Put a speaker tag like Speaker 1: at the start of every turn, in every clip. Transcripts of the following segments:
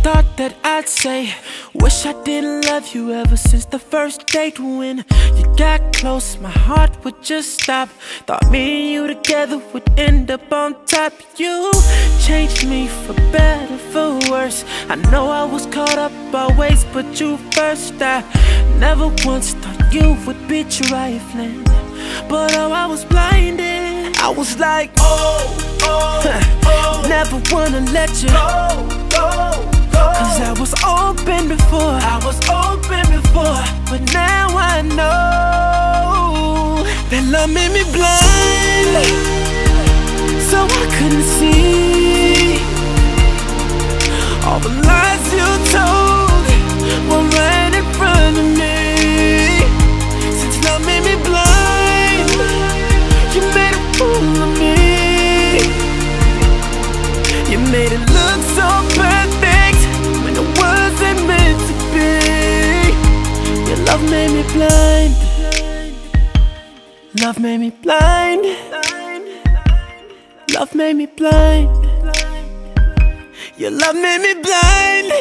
Speaker 1: thought that I'd say, wish I didn't love you ever since the first date. When you got close, my heart would just stop. Thought me and you together would end up on top. You changed me for better, for worse. I know I was caught up always, but you first. I never once thought you would be trifling, but oh, I was blinded. I was like, never wanna let you go. Cause I was open before, but now I know that love made me blind, so I couldn't see all the lies you told were right in front of me. Since love made me blind, you made a fool of me. You made it look so perfect when it wasn't meant to be. Your love made me blind. Love made me blind. Love made me blind. Your love made me blind.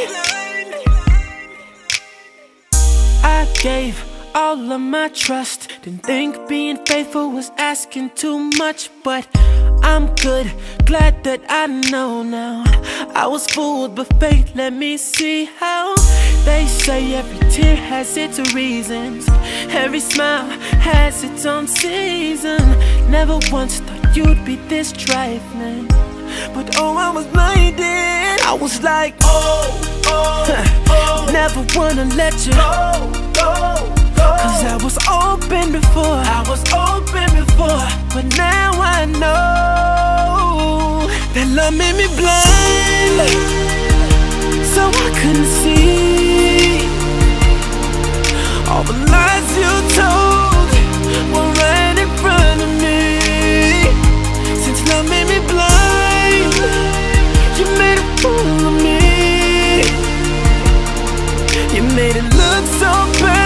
Speaker 1: I gave all of my trust, didn't think being faithful was asking too much, but I'm good, glad that I know now. I was fooled, but faith let me see how. They say every tear has its reasons, every smile has its own season. Never once thought you'd be this trifling, but oh, I was blinded. I was like, never wanna let you go. Cause I was open before, but now I know that love made me blind, so I couldn't see all the lies you told were right in front of me. Since love made me blind, you made a fool of me. You made it look so perfect